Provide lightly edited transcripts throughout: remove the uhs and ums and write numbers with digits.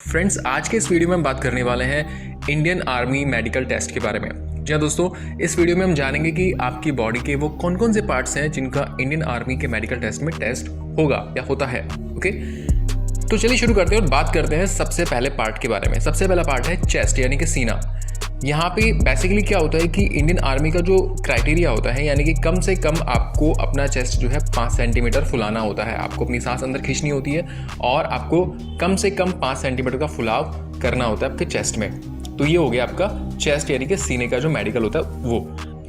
Friends, आज के इस वीडियो में हम बात करने वाले हैं इंडियन आर्मी मेडिकल टेस्ट के बारे में। जी हाँ दोस्तों, इस वीडियो में हम जानेंगे कि आपकी बॉडी के वो कौन कौन से पार्ट्स हैं जिनका इंडियन आर्मी के मेडिकल टेस्ट में टेस्ट होगा या होता है। ओके, तो चलिए शुरू करते हैं और बात करते हैं सबसे पहले पार्ट के बारे में। सबसे पहला पार्ट है चेस्ट यानी कि सीना। यहाँ पे बेसिकली क्या होता है कि इंडियन आर्मी का जो क्राइटेरिया होता है, यानी कि कम से कम आपको अपना चेस्ट जो है 5 सेंटीमीटर फुलाना होता है। आपको अपनी सांस अंदर खींचनी होती है और आपको कम से कम 5 सेंटीमीटर का फुलाव करना होता है आपके चेस्ट में। तो ये हो गया आपका चेस्ट यानी कि सीने का जो मेडिकल होता है वो।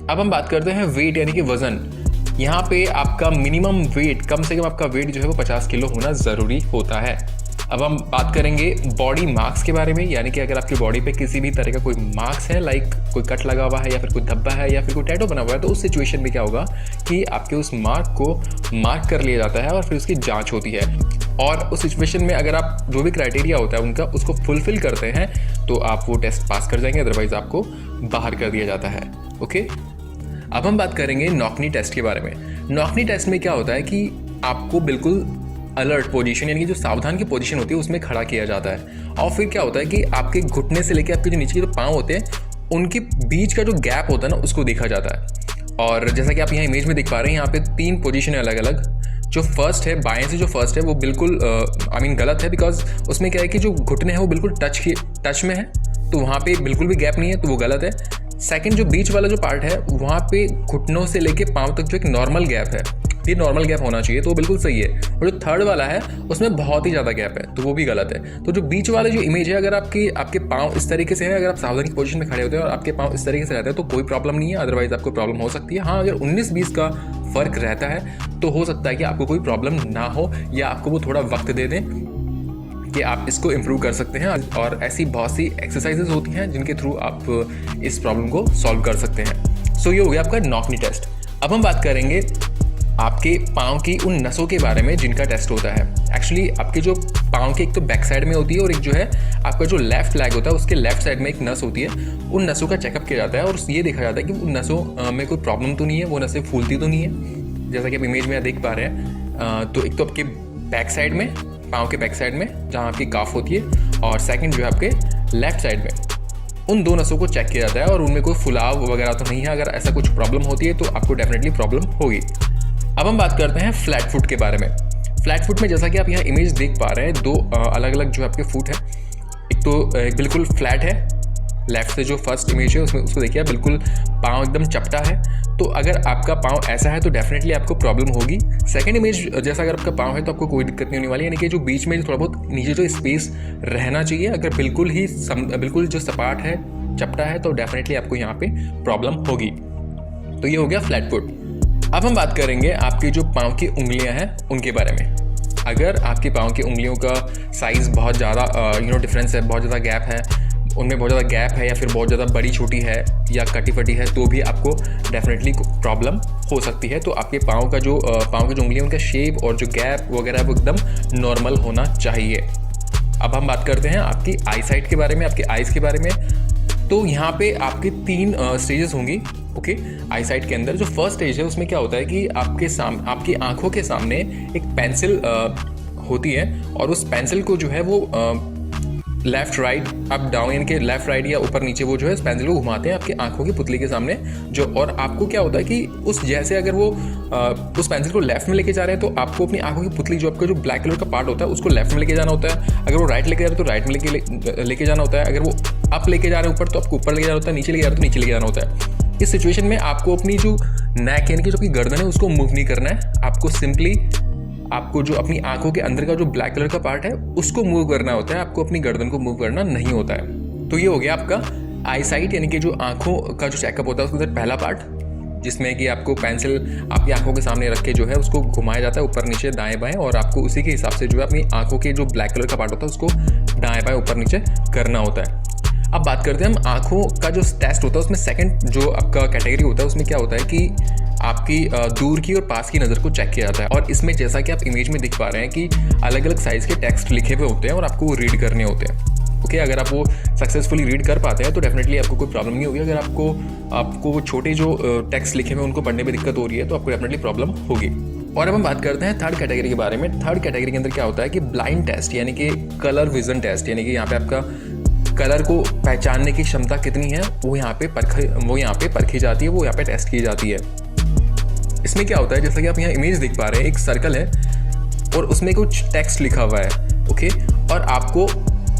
अब हम बात करते हैं वेट यानी कि वजन। यहाँ पे आपका मिनिमम वेट, कम से कम आपका वेट जो है वो 50 किलो होना ज़रूरी होता है। अब हम बात करेंगे बॉडी मार्क्स के बारे में, यानी कि अगर आपकी बॉडी पे किसी भी तरह का कोई मार्क्स है, लाइक कोई कट लगा हुआ है या फिर कोई धब्बा है या फिर कोई टैटू बना हुआ है, तो उस सिचुएशन में क्या होगा कि आपके उस मार्क को मार्क कर लिया जाता है और फिर उसकी जांच होती है। और उस सिचुएशन में अगर आप जो भी क्राइटेरिया होता है उनका उसको फुलफिल करते हैं तो आप वो टेस्ट पास कर जाएंगे, अदरवाइज आपको बाहर कर दिया जाता है। ओके, अब हम बात करेंगे नॉकनी टेस्ट के बारे में। नॉकनी टेस्ट में क्या होता है कि आपको बिल्कुल अलर्ट पोजीशन यानी कि जो सावधान की पोजीशन होती है उसमें खड़ा किया जाता है। और फिर क्या होता है कि आपके घुटने से लेकर आपके जो नीचे के जो पाँव होते हैं उनके बीच का जो गैप होता है ना, उसको देखा जाता है। और जैसा कि आप यहाँ इमेज में देख पा रहे हैं, यहाँ पे 3 पोजीशन है अलग अलग। जो फर्स्ट है, बाएं से जो फर्स्ट है वो बिल्कुल गलत है, बिकॉज उसमें क्या है कि जो घुटने हैं वो बिल्कुल टच में है, तो वहाँ पे बिल्कुल भी गैप नहीं है, तो वो गलत है। सेकंड, जो बीच वाला जो पार्ट है वहाँ पे घुटनों से लेके पाँव तक जो एक नॉर्मल गैप है, ये नॉर्मल गैप होना चाहिए, तो वो बिल्कुल सही है। और जो थर्ड वाला है उसमें बहुत ही ज़्यादा गैप है, तो वो भी गलत है। तो जो बीच वाला जो इमेज है, अगर आपके पाँव इस तरीके से है, अगर आप सावधानी की पोजीशन में खड़े होते हैं और आपके पाँव इस तरीके से रहते हैं तो कोई प्रॉब्लम नहीं है, अदरवाइज आपको प्रॉब्लम हो सकती है। हाँ, अगर 19-20 का फ़र्क रहता है तो हो सकता है कि आपको कोई प्रॉब्लम ना हो या आपको वो थोड़ा वक्त दे दें कि आप इसको इम्प्रूव कर सकते हैं। और ऐसी बहुत सी एक्सरसाइजेज होती हैं जिनके थ्रू आप इस प्रॉब्लम को सॉल्व कर सकते हैं। सो ये हो गया आपका नॉकनी टेस्ट। अब हम बात करेंगे आपके पाँव की उन नसों के बारे में जिनका टेस्ट होता है। एक्चुअली आपके जो पाँव के एक तो बैक साइड में होती है और एक जो है आपका जो लेफ्ट लेग होता है उसके लेफ्ट साइड में एक नस होती है। उन नसों का चेकअप किया जाता है और ये देखा जाता है कि उन नसों में कोई प्रॉब्लम तो नहीं है, वो नसें फूलती तो नहीं है, जैसा कि आप इमेज में देख पा रहे हैं। तो एक तो आपके बैक साइड में, पाँव के बैक साइड में जहाँ आपकी काफ होती है, और सेकंड जो है आपके लेफ्ट साइड में, उन 2 नसों को चेक किया जाता है और उनमें कोई फुलाव वगैरह तो नहीं है। अगर ऐसा कुछ प्रॉब्लम होती है तो आपको डेफिनेटली प्रॉब्लम होगी। अब हम बात करते हैं फ्लैट फुट के बारे में। फ्लैट फुट में जैसा कि आप यहाँ इमेज देख पा रहे हैं, 2 अलग अलग जो आपके फुट है। एक तो बिल्कुल फ्लैट है, लेफ्ट से जो फर्स्ट इमेज है उसमें उसको देखिए बिल्कुल पाँव एकदम चपटा है। तो अगर आपका पाँव ऐसा है तो डेफिनेटली आपको प्रॉब्लम होगी। सेकंड इमेज जैसा अगर आपका पाँव है तो आपको कोई दिक्कत नहीं होने वाली, यानी कि जो बीच में थोड़ा बहुत नीचे जो स्पेस रहना चाहिए, अगर बिल्कुल जो सपाट है, चपटा है, तो डेफिनेटली आपको यहाँ पे प्रॉब्लम होगी। तो ये हो गया फ्लैट फुट। अब हम बात करेंगे आपके जो पाँव की उंगलियाँ हैं उनके बारे में। अगर आपके पाँव की उंगलियों का साइज़ बहुत ज़्यादा डिफरेंस है, बहुत ज़्यादा गैप है, उनमें बहुत ज़्यादा गैप है या फिर बहुत ज़्यादा बड़ी छोटी है या कटी फटी है, तो भी आपको डेफिनेटली प्रॉब्लम हो सकती है। तो आपके पाँव की जो उंगलियाँ, उनका शेप और जो गैप वगैरह वो एकदम नॉर्मल होना चाहिए। अब हम बात करते हैं आपकी आई साइट के बारे में, आपके आइज़ के बारे में। तो यहाँ पे आपकी 3 स्टेजेस होंगी। ओके, आई साइट के अंदर जो फर्स्ट स्टेज है उसमें क्या होता है कि आपकी आंखों के सामने एक पेंसिल होती है और उस पेंसिल को जो है वो लेफ्ट राइट अप डाउन, यानी कि लेफ्ट राइट या ऊपर नीचे वो जो है इस पेंसिल को घुमाते हैं आपकी आंखों की पुतली के सामने जो। और आपको क्या होता है कि अगर वो उस पेंसिल को लेफ्ट में लेके जा रहे हैं तो आपको अपनी आंखों की पुतली, जो आपका जो ब्लैक कलर का पार्ट होता है, उसको लेफ्ट में लेके जाना होता है। अगर वो राइट लेके जा रहे हैं तो राइट में लेके जाना होता है। अगर वो अप लेके जा रहे हैं ऊपर तो आपको ऊपर लेके जाना होता है, नीचे लेके जा रहे हैं तो नीचे लेके जाना होता है। इस सिचुएशन में आपको अपनी जो नेक यानी कि जो आपकी गर्दन है उसको मूव नहीं करना है, आपको सिंपली आपको जो अपनी आंखों के अंदर का जो ब्लैक कलर का पार्ट है उसको मूव करना होता है, आपको अपनी गर्दन को मूव करना नहीं होता है। तो ये हो गया आपका आई साइट, यानी कि जो आंखों का जो चेकअप होता है उसके अंदर पहला पार्ट, जिसमें कि आपको पेंसिल आपकी आंखों के सामने रख के जो है उसको घुमाया जाता है ऊपर नीचे दाएं बाएं, और आपको उसी के हिसाब से जो है अपनी आंखों के जो ब्लैक कलर का पार्ट होता है उसको दाएं बाएं ऊपर नीचे करना होता है। अब बात करते हैं हम आंखों का जो टेस्ट होता है उसमें सेकंड जो आपका कैटेगरी होता है उसमें क्या होता है कि आपकी दूर की और पास की नज़र को चेक किया जाता है। और इसमें जैसा कि आप इमेज में दिख पा रहे हैं कि अलग अलग साइज़ के टेक्स्ट लिखे हुए होते हैं और आपको वो रीड करने होते हैं। ओके, अगर आप वो सक्सेसफुली रीड कर पाते हैं तो डेफिनेटली आपको कोई प्रॉब्लम नहीं होगी। अगर आपको वो छोटे जो टेक्स्ट लिखे हुए उनको पढ़ने में दिक्कत हो रही है तो आपको डेफिनेटली प्रॉब्लम होगी। और अब हम बात करते हैं थर्ड कैटेगरी के बारे में। थर्ड कैटेगरी के अंदर क्या होता है कि ब्लाइंड टेस्ट यानी कि कलर विजन टेस्ट, यानी कि यहाँ पे आपका कलर को पहचानने की क्षमता कितनी है वो यहाँ पे परखी जाती है, वो यहाँ पे टेस्ट की जाती है। इसमें क्या होता है, जैसा कि आप यहाँ इमेज देख पा रहे हैं, एक सर्कल है और उसमें कुछ टेक्स्ट लिखा हुआ है, ओके, और आपको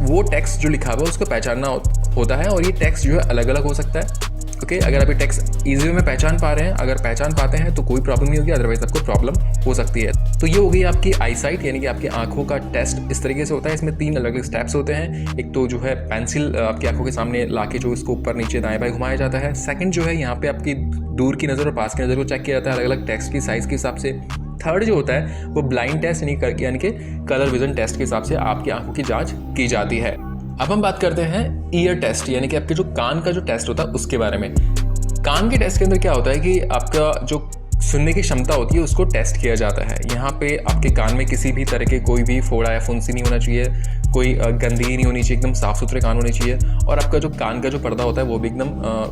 वो टेक्स्ट जो लिखा हुआ है उसको पहचानना होता है, और ये टेक्स्ट जो है अलग अलग हो सकता है, ओके। अगर आप ये टेक्स्ट इजी वे में पहचान पा रहे हैं, अगर पहचान पाते हैं तो कोई प्रॉब्लम नहीं होगी, अदरवाइज आपको प्रॉब्लम हो सकती है। तो ये हो गई आपकी आई साइट यानी कि आपकी आंखों का टेस्ट इस तरीके से होता है। इसमें 3 अलग अलग स्टेप्स होते हैं। एक तो जो है पेंसिल आपकी आंखों के सामने लाके जो इसको ऊपर नीचे दाएं बाएं घुमाया जाता है। सेकंड जो है यहाँ पे आपकी दूर की नज़र और पास की नज़र को चेक किया जाता है अलग अलग टेक्स्ट की साइज़ के हिसाब से। थर्ड जो होता है वो ब्लाइंड टेस्ट यानी कि कलर विजन टेस्ट के हिसाब से आपकी आंखों की जाँच की जाती है। अब हम बात करते हैं ईयर टेस्ट यानी कि आपके जो कान का जो टेस्ट होता है उसके बारे में। कान के टेस्ट के अंदर क्या होता है कि आपका जो सुनने की क्षमता होती है उसको टेस्ट किया जाता है। यहाँ पे आपके कान में किसी भी तरह के कोई भी फोड़ा या फुंसी नहीं होना चाहिए, कोई गंदगी नहीं होनी चाहिए, एकदम साफ़ सुथरे कान होने चाहिए, और आपका जो कान का जो पर्दा होता है वो भी एकदम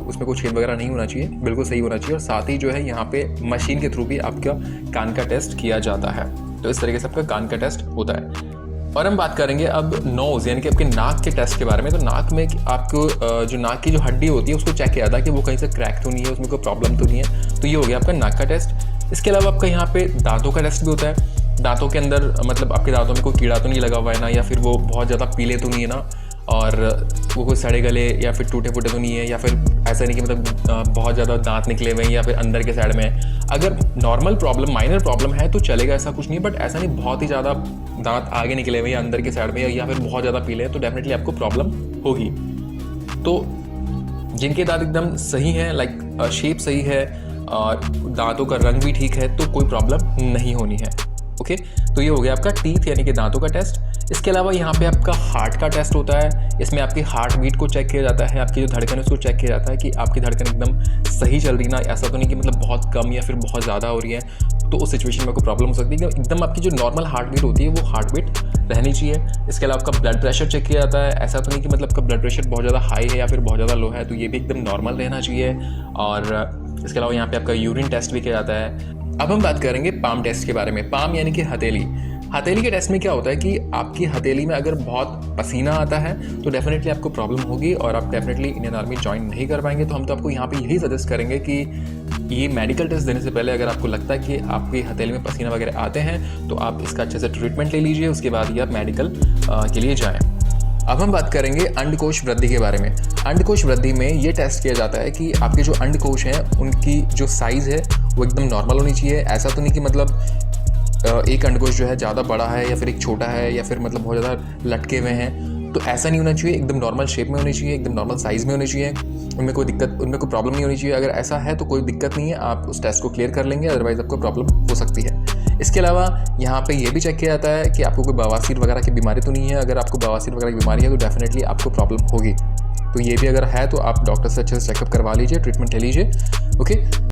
उसमें कोई छेद वगैरह नहीं होना चाहिए, बिल्कुल सही होना चाहिए। और साथ ही जो है यहाँ पे मशीन के थ्रू भी आपका कान का टेस्ट किया जाता है। तो इस तरीके से आपका कान का टेस्ट होता है। और हम बात करेंगे अब नोज़ यानी कि आपके नाक के टेस्ट के बारे में। तो नाक में आपको जो नाक की जो हड्डी होती है उसको चेक किया जाता है कि वो कहीं से क्रैक तो नहीं है, उसमें कोई प्रॉब्लम तो नहीं है। तो ये हो गया आपका नाक का टेस्ट। इसके अलावा आपका यहाँ पे दांतों का टेस्ट भी होता है। दांतों के अंदर मतलब आपके दांतों में कोई कीड़ा तो नहीं लगा हुआ है ना, या फिर वो बहुत ज़्यादा पीले तो नहीं है ना, और वो कोई सड़े गले या फिर टूटे फूटे तो नहीं है, या फिर ऐसा नहीं कि मतलब बहुत ज़्यादा दांत निकले हुए हैं या फिर अंदर के साइड में। अगर नॉर्मल प्रॉब्लम, माइनर प्रॉब्लम है तो चलेगा, ऐसा कुछ नहीं, बट ऐसा नहीं बहुत ही ज़्यादा दांत आगे निकले हुए हैं अंदर के साइड में या फिर बहुत ज़्यादा पीले हैं तो डेफिनेटली आपको प्रॉब्लम होगी। तो जिनके दांत एकदम सही हैं, लाइक शेप सही है और दांतों का रंग भी ठीक है, तो कोई प्रॉब्लम नहीं होनी है, ओके। तो ये हो गया आपका टीथ यानी कि दांतों का टेस्ट। इसके अलावा यहाँ पे आपका हार्ट का टेस्ट होता है। इसमें आपकी हार्ट बीट को चेक किया जाता है, आपकी जो धड़कन है उसको चेक किया जाता है कि आपकी धड़कन एकदम सही चल रही ना, ऐसा तो नहीं कि मतलब बहुत कम या फिर बहुत ज़्यादा हो रही है, तो उस सिचुएशन में कोई प्रॉब्लम हो सकती है। एकदम आपकी जो नॉर्मल हार्ट बीट होती है वो हार्ट बीट रहनी चाहिए। इसके अलावा आपका ब्लड प्रेशर चेक किया जाता है। ऐसा तो नहीं कि मतलब आपका ब्लड प्रेशर बहुत ज़्यादा हाई है या फिर बहुत ज़्यादा लो है, तो ये भी एकदम नॉर्मल रहना चाहिए। और इसके अलावा यहाँ पे आपका यूरिन टेस्ट भी किया जाता है। अब हम बात करेंगे पाम टेस्ट के बारे में। पाम यानी कि हथेली। हथेली के टेस्ट में क्या होता है कि आपकी हथेली में अगर बहुत पसीना आता है तो डेफिनेटली आपको प्रॉब्लम होगी और आप डेफिनेटली इंडियन आर्मी ज्वाइन नहीं कर पाएंगे। तो हम तो आपको यहाँ पे यही सजेस्ट करेंगे कि ये मेडिकल टेस्ट देने से पहले अगर आपको लगता है कि आपकी हथेली में पसीना वगैरह आते हैं तो आप इसका अच्छे से ट्रीटमेंट ले लीजिए, उसके बाद ही आप मेडिकल के लिए जाएँ। अब हम बात करेंगे अंडकोश वृद्धि के बारे में। अंडकोश वृद्धि में ये टेस्ट किया जाता है कि आपके जो अंडकोश हैं उनकी जो साइज़ है वो एकदम नॉर्मल होनी चाहिए। ऐसा तो नहीं कि मतलब एक अंडकोश जो है ज़्यादा बड़ा है या फिर एक छोटा है या फिर मतलब बहुत ज़्यादा लटके हुए हैं, तो ऐसा नहीं होना चाहिए। एकदम नॉर्मल शेप में होनी चाहिए, एकदम नॉर्मल साइज़ में होनी चाहिए, उनमें कोई प्रॉब्लम नहीं होनी चाहिए। अगर ऐसा है तो कोई दिक्कत नहीं है, आप उस टेस्ट को क्लियर कर लेंगे, अदरवाइज़ आपको प्रॉब्लम हो सकती है। इसके अलावा यहाँ पे ये भी चेक किया जाता है कि आपको कोई बवासीर वगैरह की बीमारी तो नहीं है। अगर आपको बवासीर वगैरह की बीमारी है तो डेफिनेटली आपको प्रॉब्लम होगी। तो ये भी अगर है तो आप डॉक्टर से अच्छे से चेकअप करवा लीजिए, ट्रीटमेंट ले लीजिए, ओके।